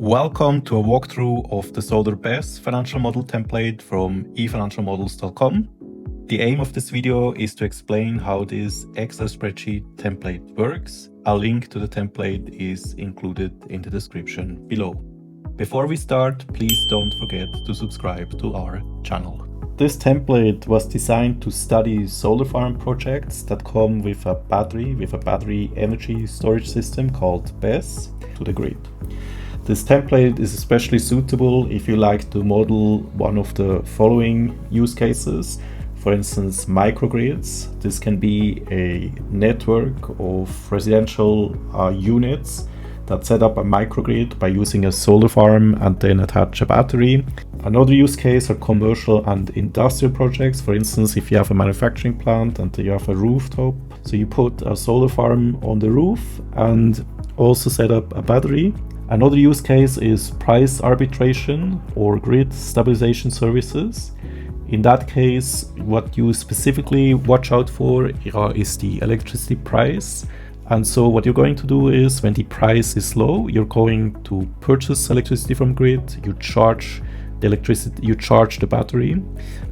Welcome to a walkthrough of the Solar BESS financial model template from eFinancialModels.com. The aim of this video is to explain how this Excel spreadsheet template works. A link to the template is included in the description below. Before we start, please don't forget to subscribe to our channel. This template was designed to study solar farm projects that come with a battery energy storage system called BESS to the grid. This template is especially suitable if you like to model one of the following use cases. For instance, microgrids. This can be a network of residential units that set up a microgrid by using a solar farm and then attach a battery. Another use case are commercial and industrial projects. For instance, if you have a manufacturing plant and you have a rooftop, so you put a solar farm on the roof and also set up a battery. Another use case is price arbitration or grid stabilization services. In that case, what you specifically watch out for is the electricity price. And so what you're going to do is when the price is low, you're going to purchase electricity from grid, you charge the battery,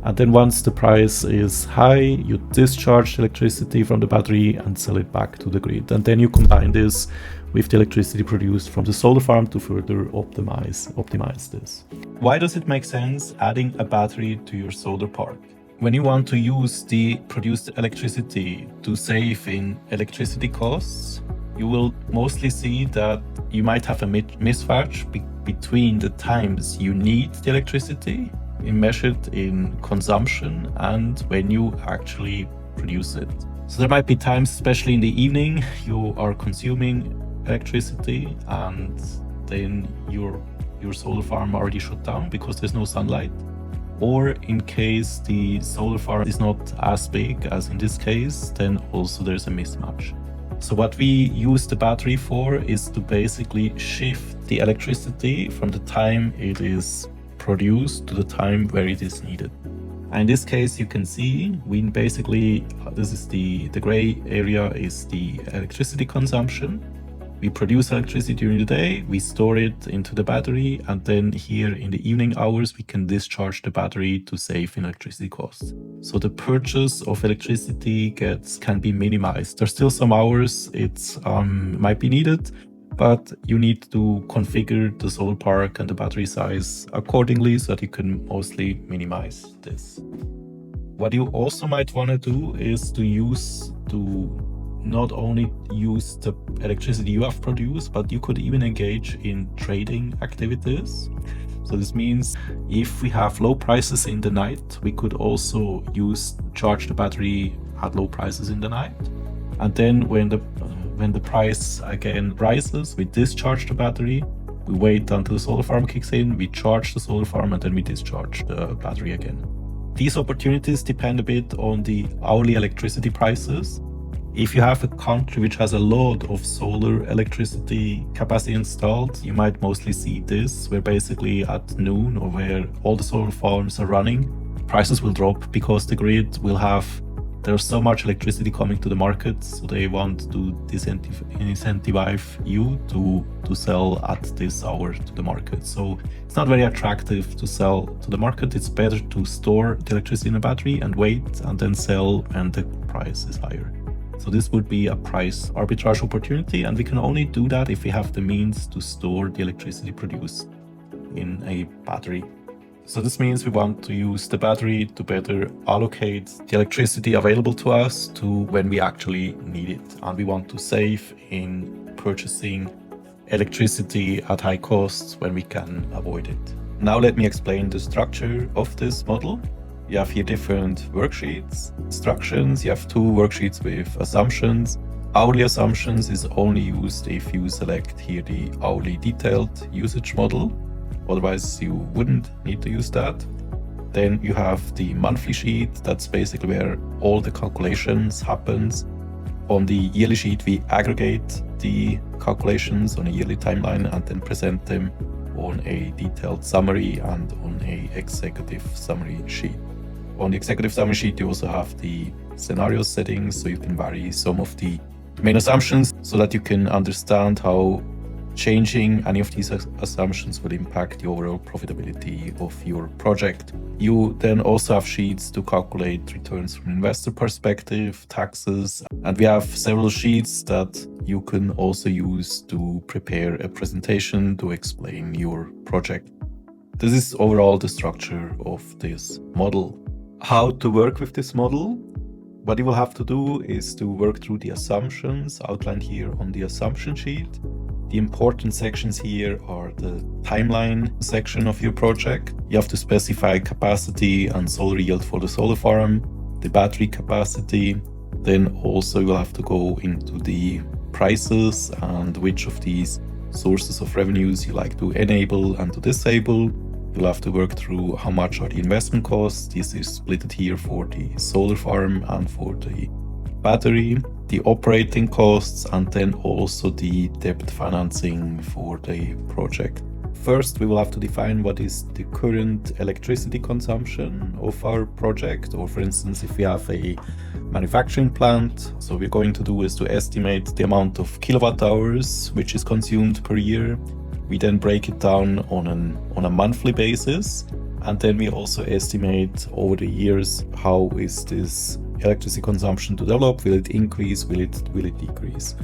and then once the price is high, you discharge the electricity from the battery and sell it back to the grid. And then you combine this with the electricity produced from the solar farm to further optimize this. Why does it make sense adding a battery to your solar park? When you want to use the produced electricity to save in electricity costs, you will mostly see that you might have a mismatch between the times you need the electricity measured in consumption and when you actually produce it. So there might be times, especially in the evening, you are consuming electricity and then your solar farm already shut down because there's no sunlight. Or in case the solar farm is not as big as in this case, then also there's a mismatch. So what we use the battery for is to basically shift the electricity from the time it is produced to the time where it is needed. And in this case, you can see this is the gray area is the electricity consumption. We produce electricity during the day, we store it into the battery, and then here in the evening hours, we can discharge the battery to save in electricity costs. So the purchase of electricity can be minimized. There's still some hours it might be needed, but you need to configure the solar park and the battery size accordingly so that you can mostly minimize this. What you also might want to do is to not only use the electricity you have produced, but you could even engage in trading activities. So this means if we have low prices in the night, we could also charge the battery at low prices in the night. And then when the price again rises, we discharge the battery, we wait until the solar farm kicks in, we charge the solar farm, and then we discharge the battery again. These opportunities depend a bit on the hourly electricity prices. If you have a country which has a lot of solar electricity capacity installed, you might mostly see this, where basically at noon or where all the solar farms are running, prices will drop because the grid there's so much electricity coming to the market, so they want to incentivize you to sell at this hour to the market. So it's not very attractive to sell to the market. It's better to store the electricity in a battery and wait and then sell when the price is higher. So this would be a price arbitrage opportunity, and we can only do that if we have the means to store the electricity produced in a battery. So this means we want to use the battery to better allocate the electricity available to us to when we actually need it. And we want to save in purchasing electricity at high costs when we can avoid it. Now let me explain the structure of this model. You have here different worksheets, instructions. You have two worksheets with assumptions. Hourly assumptions is only used if you select here the hourly detailed usage model. Otherwise, you wouldn't need to use that. Then you have the monthly sheet. That's basically where all the calculations happens. On the yearly sheet, we aggregate the calculations on a yearly timeline and then present them on a detailed summary and on a executive summary sheet. On the executive summary sheet, you also have the scenario settings, so you can vary some of the main assumptions so that you can understand how changing any of these assumptions will impact the overall profitability of your project. You then also have sheets to calculate returns from investor perspective, taxes, and we have several sheets that you can also use to prepare a presentation to explain your project. This is overall the structure of this model. How to work with this model? What you will have to do is to work through the assumptions outlined here on the assumption sheet. The important sections here are the timeline section of your project. You have to specify capacity and solar yield for the solar farm, the battery capacity. Then also you'll have to go into the prices and which of these sources of revenues you like to enable and to disable. You'll have to work through how much are the investment costs. This is split here for the solar farm and for the battery, the operating costs, and then also the debt financing for the project. First, we will have to define what is the current electricity consumption of our project, or for instance, if we have a manufacturing plant. So we're going to do is to estimate the amount of kilowatt hours which is consumed per year. We then break it down on a monthly basis, and then we also estimate over the years how is this electricity consumption to develop. Will it increase? Will it decrease?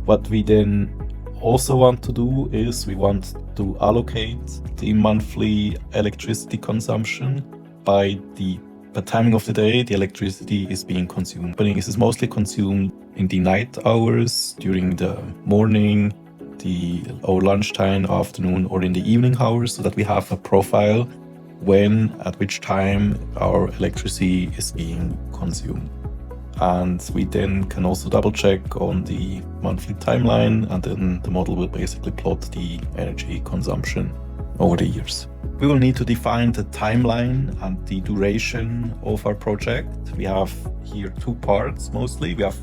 What we then also want to do is we want to allocate the monthly electricity consumption by the timing of the day the electricity is being consumed. But this is mostly consumed in the night hours, during the morning, or lunchtime, afternoon, or in the evening hours, so that we have a profile at which time our electricity is being consumed. And we then can also double check on the monthly timeline, and then the model will basically plot the energy consumption over the years. We will need to define the timeline and the duration of our project. We have here two parts mostly. The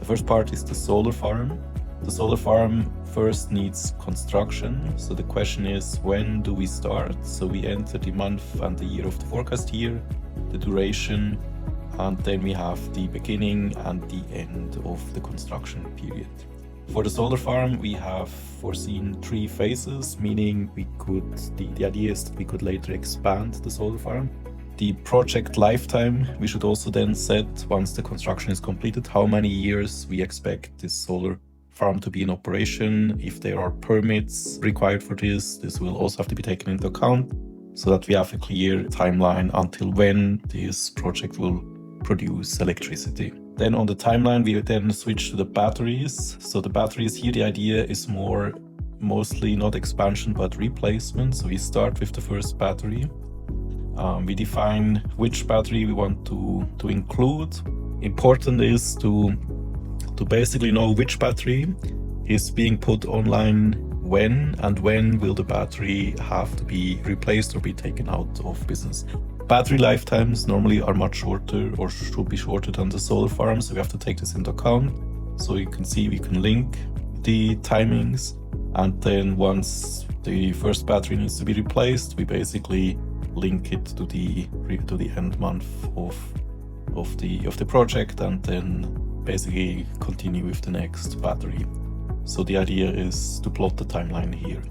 first part is the solar farm. The solar farm first needs construction. So the question is, when do we start? So we enter the month and the year of the forecast here, the duration, and then we have the beginning and the end of the construction period. For the solar farm, we have foreseen 3 phases, meaning the idea is that we could later expand the solar farm. The project lifetime, we should also then set, once the construction is completed, how many years we expect this solar farm to be in operation. If there are permits required for this will also have to be taken into account, so that we have a clear timeline until when this project will produce electricity. Then on the timeline, we then switch to the batteries. So the batteries here, the idea is mostly not expansion but replacement. So we start with the first battery. We define which battery we want to include. Important is to basically know which battery is being put online when, and when will the battery have to be replaced or be taken out of business. Battery lifetimes normally are much shorter, or should be shorter, than the solar farm, so we have to take this into account. So you can see we can link the timings, and then once the first battery needs to be replaced, we basically link it to the end month of the project, and then basically continue with the next battery. So the idea is to plot the timeline here.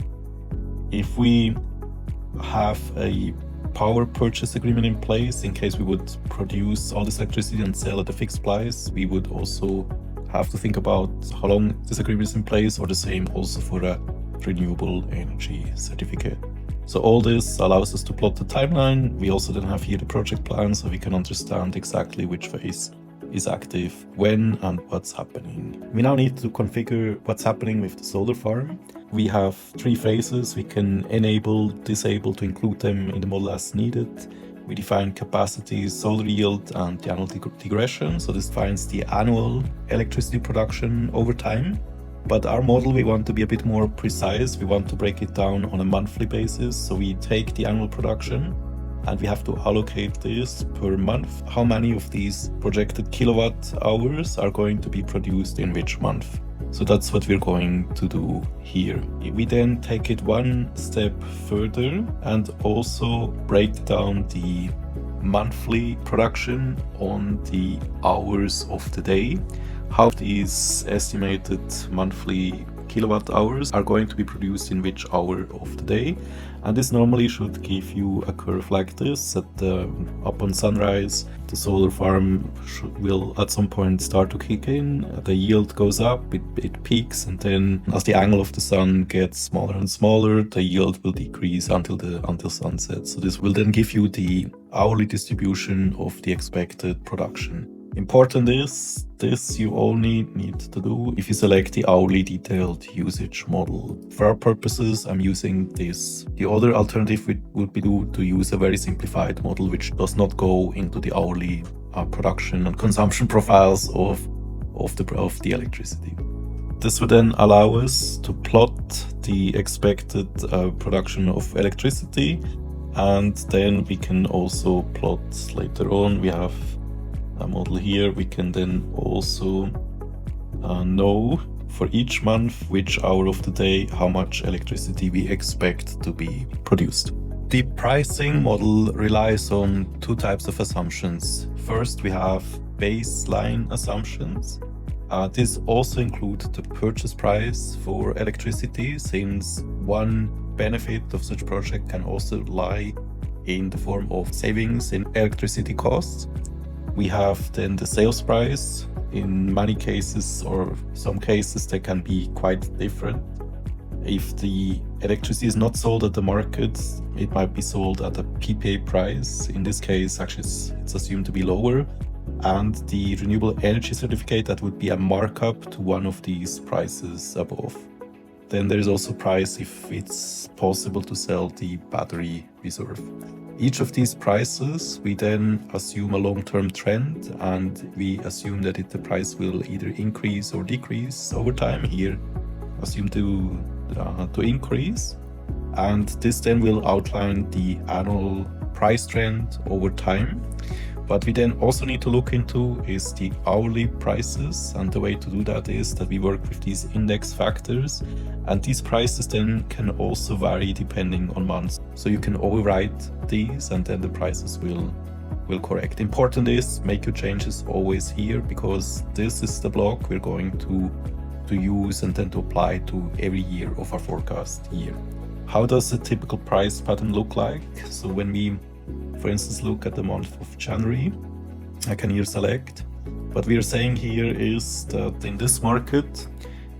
If we have a power purchase agreement in place, in case we would produce all this electricity and sell at a fixed price, we would also have to think about how long this agreement is in place, or the same also for a renewable energy certificate. So all this allows us to plot the timeline. We also then have here the project plan, so we can understand exactly which phase is active when and what's happening. We now need to configure what's happening with the solar farm. We have 3 phases. We can enable, disable to include them in the model as needed. We define capacity, solar yield, and the annual digression. So this defines the annual electricity production over time. But our model, we want to be a bit more precise. We want to break it down on a monthly basis. So we take the annual production and we have to allocate this per month. How many of these projected kilowatt hours are going to be produced in which month? So that's what we're going to do here. We then take it one step further and also break down the monthly production on the hours of the day. How these estimated monthly kilowatt hours are going to be produced in which hour of the day. And this normally should give you a curve like this. Upon sunrise, the solar farm will at some point start to kick in. The yield goes up, it peaks, and then as the angle of the sun gets smaller and smaller, the yield will decrease until sunset. So this will then give you the hourly distribution of the expected production. Important is this you only need to do if you select the hourly detailed usage model. For our purposes, I'm using this. The other alternative would be to use a very simplified model which does not go into the hourly production and consumption profiles of the electricity. This would then allow us to plot the expected production of electricity, and then we can also plot later on. We have a model here. We can then also know for each month, which hour of the day, how much electricity we expect to be produced. The pricing model relies on two types of assumptions. First, we have baseline assumptions. This also includes the purchase price for electricity, since one benefit of such project can also lie in the form of savings in electricity costs. We have then the sales price. In many cases, or some cases, they can be quite different. If the electricity is not sold at the market, it might be sold at a PPA price. In this case, actually, it's assumed to be lower. And the renewable energy certificate, that would be a markup to one of these prices above. Then there is also price if it's possible to sell the battery reserve. Each of these prices, we then assume a long-term trend, and we assume that the price will either increase or decrease over time. Here, assume to increase, and this then will outline the annual price trend over time. What we then also need to look into is the hourly prices, and the way to do that is that we work with these index factors, and these prices then can also vary depending on months. So you can overwrite these, and then the prices will correct. Important is make your changes always here, because this is the block we're going to use and then to apply to every year of our forecast year. How does a typical price pattern look like? So when we, for instance, look at the month of January, I can here select. What we are saying here is that in this market,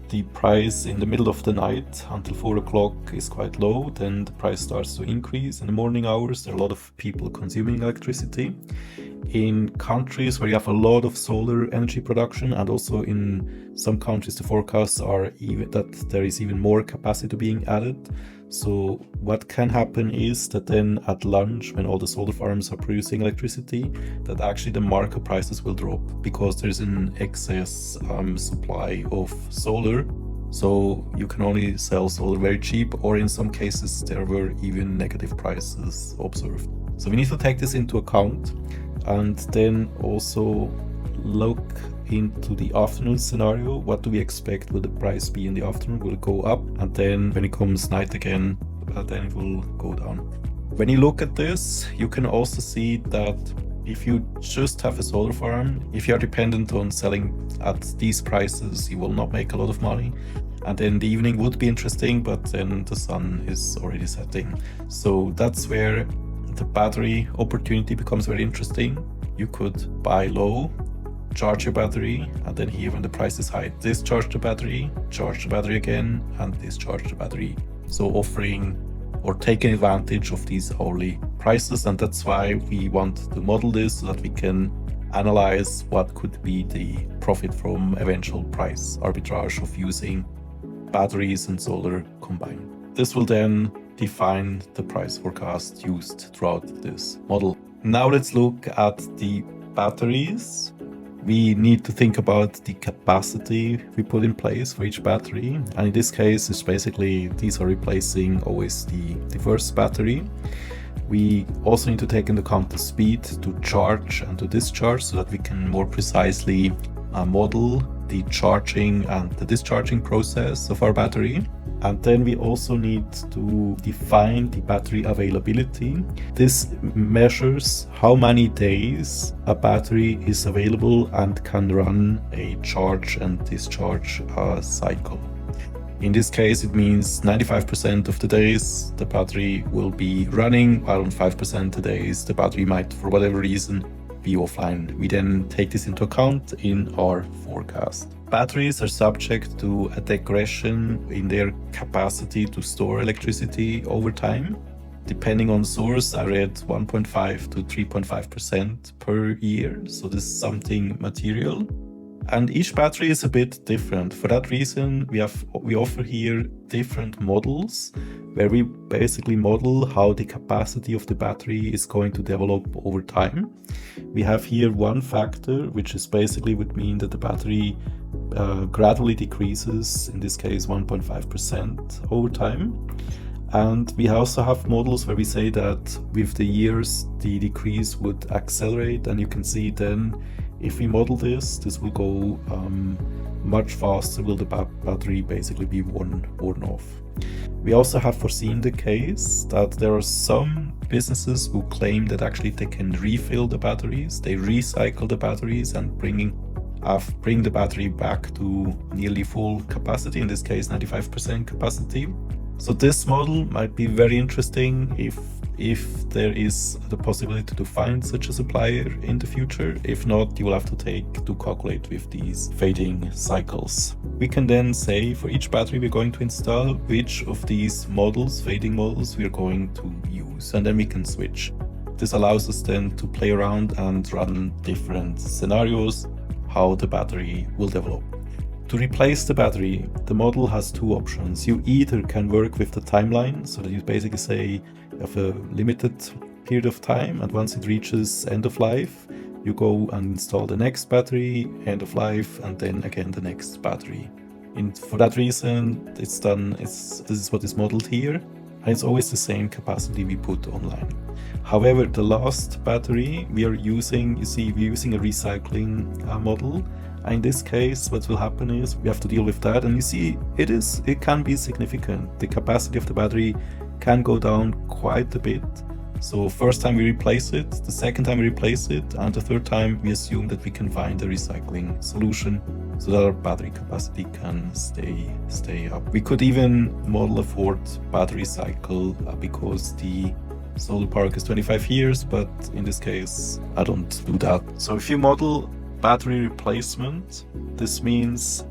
the price in the middle of the night until 4 o'clock is quite low. Then the price starts to increase in the morning hours. There are a lot of people consuming electricity. In countries where you have a lot of solar energy production, and also in some countries the forecasts are even that there is even more capacity being added. So what can happen is that then at lunch, when all the solar farms are producing electricity, that actually the market prices will drop because there's an excess supply of solar. So you can only sell solar very cheap, or in some cases there were even negative prices observed. So we need to take this into account, and then also look into the afternoon scenario. What do we expect? Will the price be in the afternoon? Will it go up? And then when it comes night again, then it will go down. When you look at this, you can also see that if you just have a solar farm, if you are dependent on selling at these prices, you will not make a lot of money. And then the evening would be interesting, but then the sun is already setting. So that's where the battery opportunity becomes very interesting. You could buy low, charge your battery, and then here when the price is high, discharge the battery, charge the battery again, and discharge the battery. So offering or taking advantage of these hourly prices, and that's why we want to model this so that we can analyze what could be the profit from eventual price arbitrage of using batteries and solar combined. This will then define the price forecast used throughout this model. Now let's look at the batteries. We need to think about the capacity we put in place for each battery. And in this case, it's basically these are replacing always the first battery. We also need to take into account the speed to charge and to discharge so that we can more precisely model the charging and the discharging process of our battery. And then we also need to define the battery availability. This measures how many days a battery is available and can run a charge and discharge cycle. In this case, it means 95% of the days the battery will be running, while on 5% of the days the battery might, for whatever reason, be offline. We then take this into account in our forecast. Batteries are subject to a degression in their capacity to store electricity over time. Depending on source, I read 1.5 to 3.5% per year, so this is something material. And each battery is a bit different. For that reason, we offer here different models where we basically model how the capacity of the battery is going to develop over time. We have here one factor, which is basically would mean that the battery gradually decreases, in this case 1.5% over time. And we also have models where we say that with the years the decrease would accelerate, and you can see then if we model this will go much faster, will the battery basically be worn off. We also have foreseen the case that there are some businesses who claim that actually they can refill the batteries, they recycle the batteries and bring the battery back to nearly full capacity, in this case 95% capacity. So this model might be very interesting if there is the possibility to find such a supplier in the future. If not, you will have to calculate with these fading cycles. We can then say for each battery we're going to install which of these models, fading models, we're going to use, and then we can switch. This allows us then to play around and run different scenarios, how the battery will develop. To replace the battery, the model has two options. You either can work with the timeline, so that you basically say you have a limited period of time, and once it reaches end of life, you go and install the next battery, end of life, and then again the next battery. And for that reason, this is what is modeled here, and it's always the same capacity we put online. However, the last battery we're using a recycling model. In this case, what will happen is we have to deal with that, and you see it can be significant. The capacity of the battery can go down quite a bit. So first time we replace it, the second time we replace it, and the third time we assume that we can find a recycling solution so that our battery capacity can stay up. We could even model a fourth battery cycle because the solar park is 25 years, but in this case I don't do that. So if you model battery replacement, this means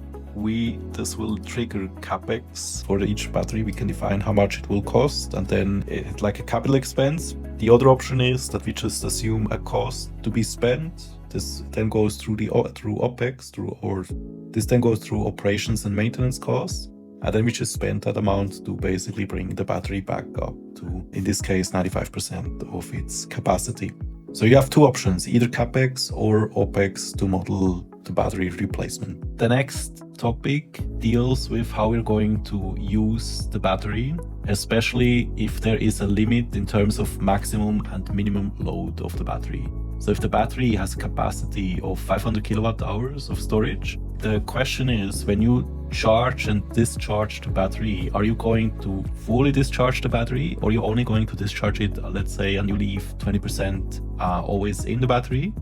this will trigger CAPEX for each battery. We can define how much it will cost, and then it's like a capital expense. The other option is that we just assume a cost to be spent. This then goes through OPEX, this then goes through operations and maintenance costs, and then we just spend that amount to basically bring the battery back up to, in this case, 95% of its capacity. So you have two options, either CAPEX or OPEX to model the battery replacement. The next topic deals with how we're going to use the battery, especially if there is a limit in terms of maximum and minimum load of the battery. So if the battery has a capacity of 500 kilowatt hours of storage, the question is, when you charge and discharge the battery, are you going to fully discharge the battery, or are you only going to discharge it, let's say, and you leave 20% always in the battery?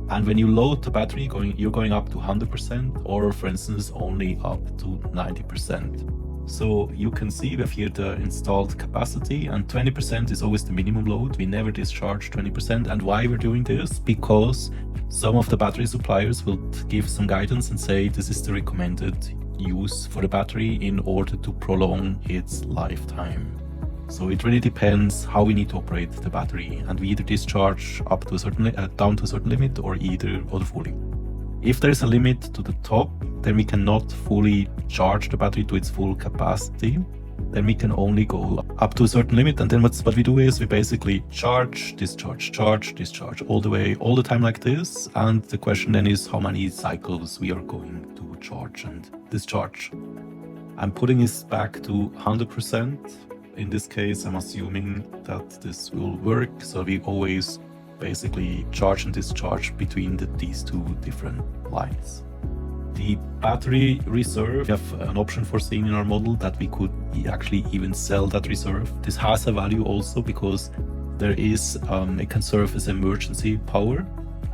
And when you load the battery, you're going up to 100%, or for instance, only up to 90%. So you can see we have here the installed capacity, and 20% is always the minimum load. We never discharge 20%. And why we're doing this? Because some of the battery suppliers will give some guidance and say this is the recommended use for the battery in order to prolong its lifetime. So it really depends how we need to operate the battery, and we either discharge up to a certain down to a certain limit, or fully. If there is a limit to the top, then we cannot fully charge the battery to its full capacity. Then we can only go up to a certain limit, and then what we do is we basically charge, discharge, all the time like this. And the question then is how many cycles we are going to charge and discharge. I'm putting this back to 100%. In this case, I'm assuming that this will work, so we always basically charge and discharge between these two different lines. The battery reserve, we have an option foreseen in our model that we could actually even sell that reserve. This has a value also because there is it can serve as emergency power,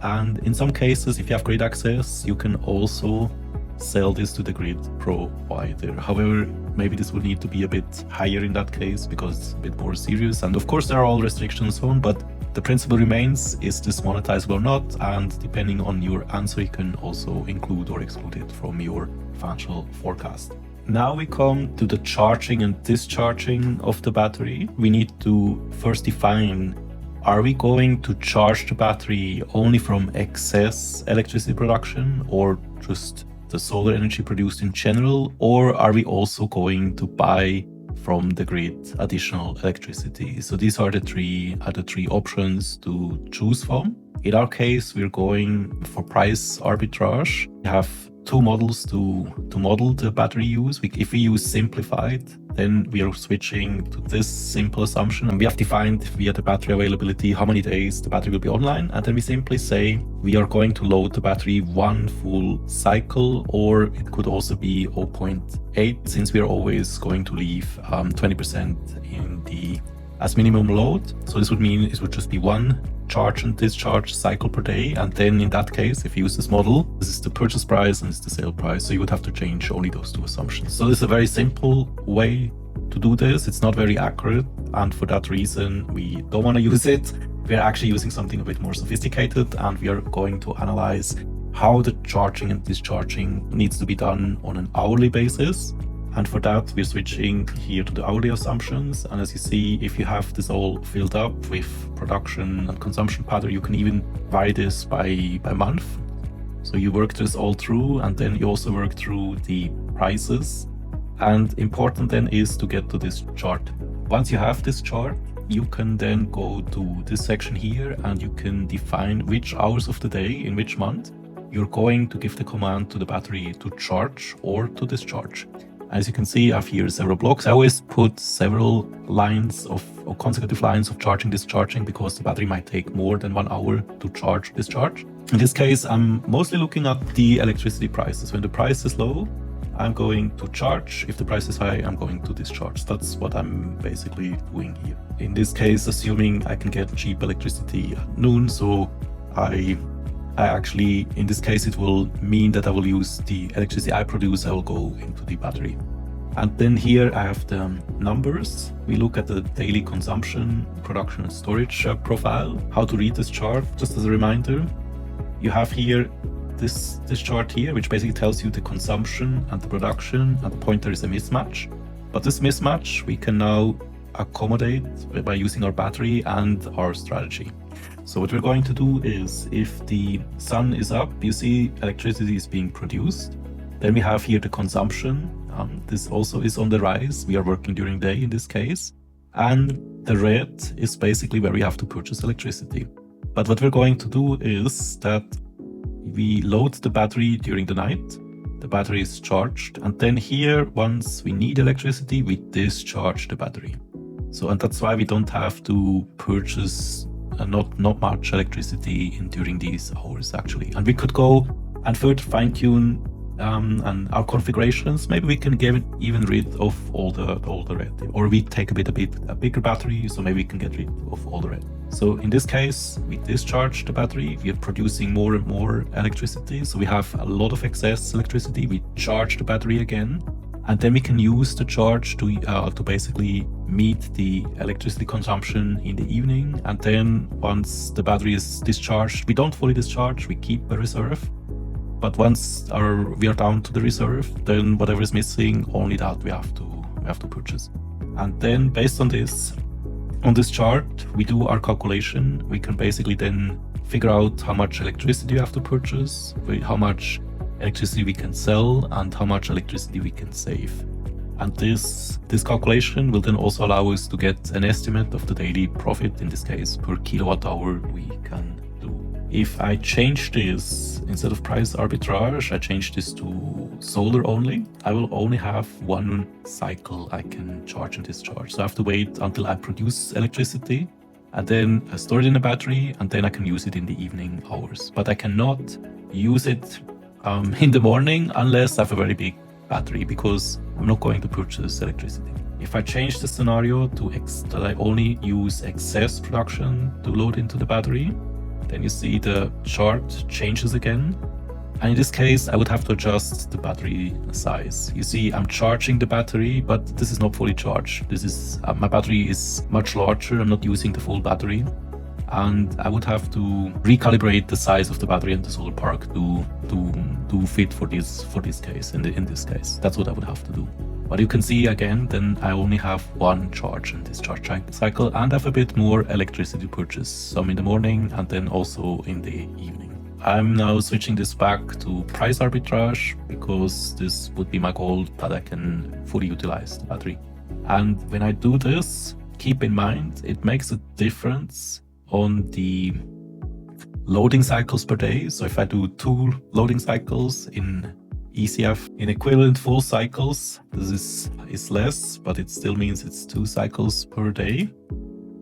and in some cases, if you have grid access, you can also sell this to the grid provider. However, maybe this would need to be a bit higher in that case because it's a bit more serious. And of course there are all restrictions on, but the principle remains, is this monetizable or not? And depending on your answer, you can also include or exclude it from your financial forecast. Now we come to the charging and discharging of the battery. We need to first define, are we going to charge the battery only from excess electricity production or just the solar energy produced in general, or are we also going to buy from the grid additional electricity? So these are the three options to choose from. In our case, we're going for price arbitrage. We have two models to model the battery use. If we use simplified, then we are switching to this simple assumption, and we have defined via the battery availability how many days the battery will be online, and then we simply say we are going to load the battery one full cycle, or it could also be 0.8, since we are always going to leave 20% in the as minimum load. So this would mean it would just be one charge and discharge cycle per day, and then in that case, if you use this model, this is the purchase price and it's the sale price, so you would have to change only those two assumptions. So this is a very simple way to do this. It's not very accurate, and for that reason we don't want to use it. We're actually using something a bit more sophisticated, and we are going to analyze how the charging and discharging needs to be done on an hourly basis. And for that, we're switching here to the hourly assumptions. And as you see, if you have this all filled up with production and consumption pattern, you can even divide this by month. So you work this all through, and then you also work through the prices. And important then is to get to this chart. Once you have this chart, you can then go to this section here, and you can define which hours of the day in which month you're going to give the command to the battery to charge or to discharge. As you can see, I have here several blocks. I always put several lines or consecutive lines of charging, discharging, because the battery might take more than 1 hour to charge, discharge. In this case, I'm mostly looking at the electricity prices. When the price is low, I'm going to charge. If the price is high, I'm going to discharge. That's what I'm basically doing here. In this case, assuming I can get cheap electricity at noon, so I actually, in this case, it will mean that I will use the electricity I produce, I will go into the battery. And then here I have the numbers. We look at the daily consumption, production and storage profile. How to read this chart, just as a reminder. You have here this chart here, which basically tells you the consumption and the production. At the point there is a mismatch. But this mismatch we can now accommodate by using our battery and our strategy. So what we're going to do is, if the sun is up, you see electricity is being produced. Then we have here the consumption. This also is on the rise. We are working during the day in this case. And the red is basically where we have to purchase electricity. But what we're going to do is that we load the battery during the night. The battery is charged. And then here, once we need electricity, we discharge the battery. So, and that's why we don't have to purchase not much electricity during these hours actually. And we could go and further fine-tune and our configurations. Maybe we can get even rid of all the red, or we take a bigger battery, so maybe we can get rid of all the red. So in this case, we discharge the battery. We are producing more and more electricity, so we have a lot of excess electricity. We charge the battery again, and then we can use the charge to basically meet the electricity consumption in the evening. And then once the battery is discharged, we don't fully discharge, we keep a reserve. But once we are down to the reserve, then whatever is missing, only that we have to purchase. And then based on this chart, we do our calculation. We can basically then figure out how much electricity we have to purchase, how much electricity we can sell, and how much electricity we can save. And this calculation will then also allow us to get an estimate of the daily profit, in this case per kilowatt hour we can do. If I change this, instead of price arbitrage, I change this to solar only, I will only have one cycle I can charge and discharge. So I have to wait until I produce electricity, and then I store it in a battery, and then I can use it in the evening hours. But I cannot use it in the morning unless I have a very big battery, because I'm not going to purchase electricity. If I change the scenario to that I only use excess production to load into the battery, then you see the chart changes again. And in this case, I would have to adjust the battery size. You see, I'm charging the battery, but this is not fully charged. This is my battery is much larger. I'm not using the full battery. And I would have to recalibrate the size of the battery and the solar park to fit for this case. In this case, that's what I would have to do. But you can see again, then I only have one charge in this charge cycle, and I have a bit more electricity purchase, some in the morning and then also in the evening. I'm now switching this back to price arbitrage because this would be my goal, that I can fully utilize the battery. And when I do this, keep in mind it makes a difference on the loading cycles per day. So if I do 2 loading cycles in ECF in equivalent full cycles, this is less, but it still means it's 2 cycles per day.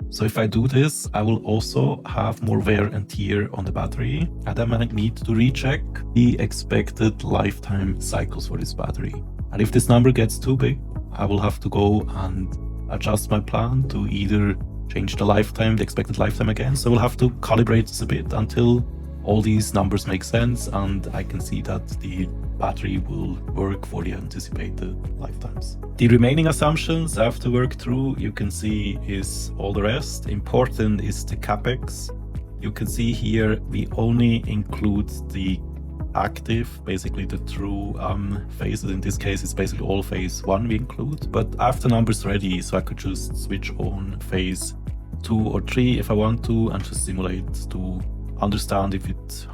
So if I do this, I will also have more wear and tear on the battery, and I might need to recheck the expected lifetime cycles for this battery. And if this number gets too big, I will have to go and adjust my plan to either change the expected lifetime again. So we'll have to calibrate this a bit until all these numbers make sense and I can see that the battery will work for the anticipated lifetimes. The remaining assumptions I have to work through, you can see, is all the rest. Important is the CAPEX. You can see here we only include the active, basically the true phases. In this case, it's basically all phase 1 we include, but I have the numbers ready, so I could just switch on phase 2 or 3 if I want to, and just simulate to understand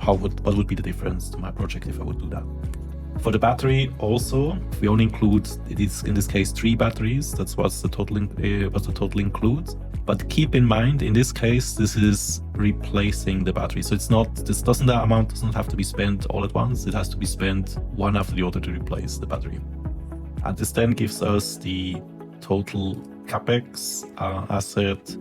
what would be the difference to my project if I would do that. For the battery also, we only include, it is in this case 3 batteries. That's what the total includes. But keep in mind, in this case, this is replacing the battery. So the amount does not have to be spent all at once. It has to be spent one after the other to replace the battery. And this then gives us the total CAPEX asset.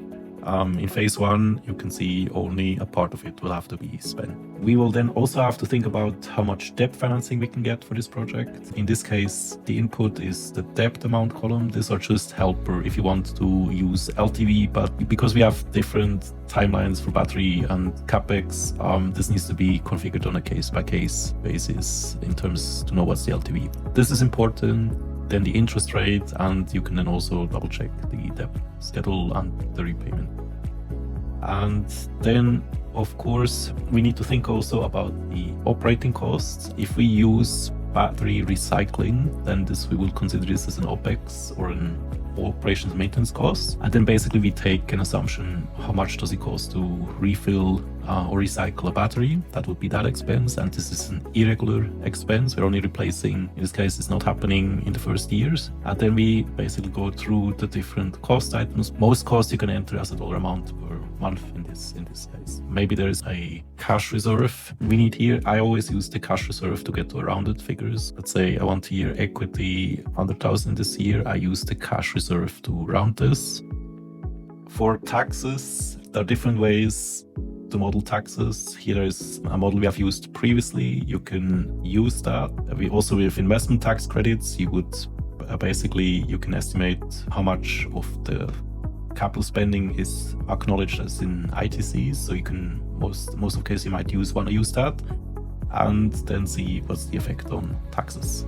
In phase 1, you can see only a part of it will have to be spent. We will then also have to think about how much debt financing we can get for this project. In this case, the input is the debt amount column. These are just helper if you want to use LTV, but because we have different timelines for battery and CAPEX, this needs to be configured on a case-by-case basis in terms to know what's the LTV. This is important. Then the interest rate, and you can then also double check the debt schedule and the repayment. And then, of course, we need to think also about the operating costs. If we use battery recycling, then we will consider this as an OPEX or an operations maintenance cost. And then basically we take an assumption, how much does it cost to refill or recycle a battery? That would be that expense. And this is an irregular expense. We're only replacing, in this case, it's not happening in the first years. And then we basically go through the different cost items. Most costs you can enter as a dollar amount per month in this case. Maybe there is a cash reserve we need here. I always use the cash reserve to get to rounded figures. Let's say I want here equity 100,000 this year. I use the cash reserve to round this. For taxes, there are different ways to model taxes. Here is a model we have used previously. You can use that. We also with investment tax credits, you would basically, you can estimate how much of the capital spending is acknowledged as in ITCs. So you can, most of the cases you might want to use that and then see what's the effect on taxes.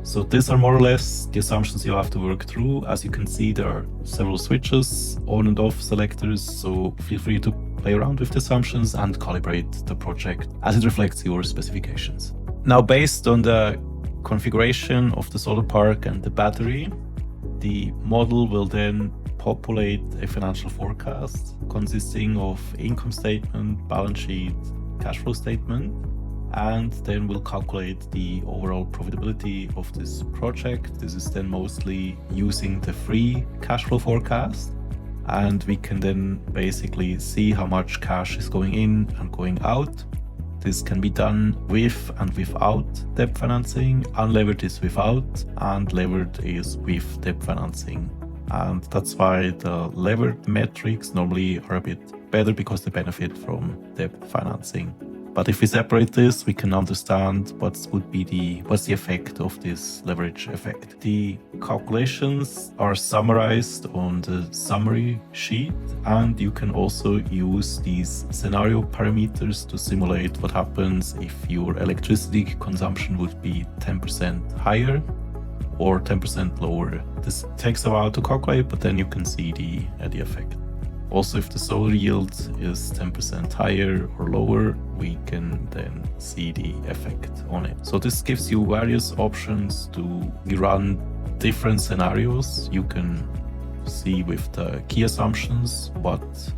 So these are more or less the assumptions you have to work through. As you can see, there are several switches, on and off selectors, so feel free to play around with the assumptions and calibrate the project as it reflects your specifications. Now, based on the configuration of the solar park and the battery, the model will then populate a financial forecast consisting of income statement, balance sheet, cash flow statement, and then we'll calculate the overall profitability of this project. This is then mostly using the free cash flow forecast, and we can then basically see how much cash is going in and going out. This can be done with and without debt financing. Unlevered is without, and levered is with debt financing. And that's why the levered metrics normally are a bit better because they benefit from debt financing. But if we separate this, we can understand what's the effect of this leverage effect. The calculations are summarized on the summary sheet, and you can also use these scenario parameters to simulate what happens if your electricity consumption would be 10% higher or 10% lower. This takes a while to calculate, but then you can see the effect. Also, if the solar yield is 10% higher or lower, we can then see the effect on it. So this gives you various options to run different scenarios. You can see with the key assumptions,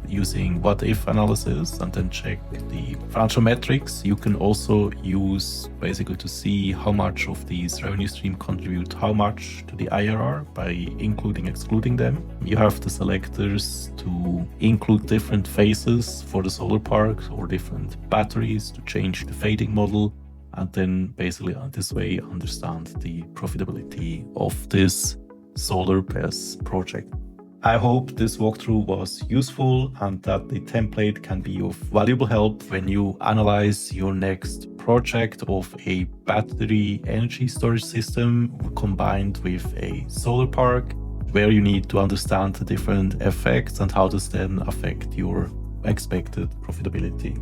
using what if analysis, and then check the financial metrics. You can also use basically to see how much of these revenue stream contribute how much to the IRR by including, excluding them. You have the selectors to include different phases for the solar park or different batteries to change the fading model, and then basically this way understand the profitability of this solar BESS project. I hope this walkthrough was useful and that the template can be of valuable help when you analyze your next project of a battery energy storage system combined with a solar park, where you need to understand the different effects and how this then affect your expected profitability.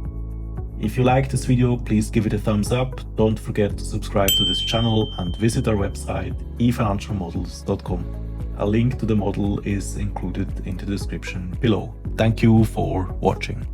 If you like this video, please give it a thumbs up. Don't forget to subscribe to this channel and visit our website eFinancialModels.com. A link to the model is included in the description below. Thank you for watching.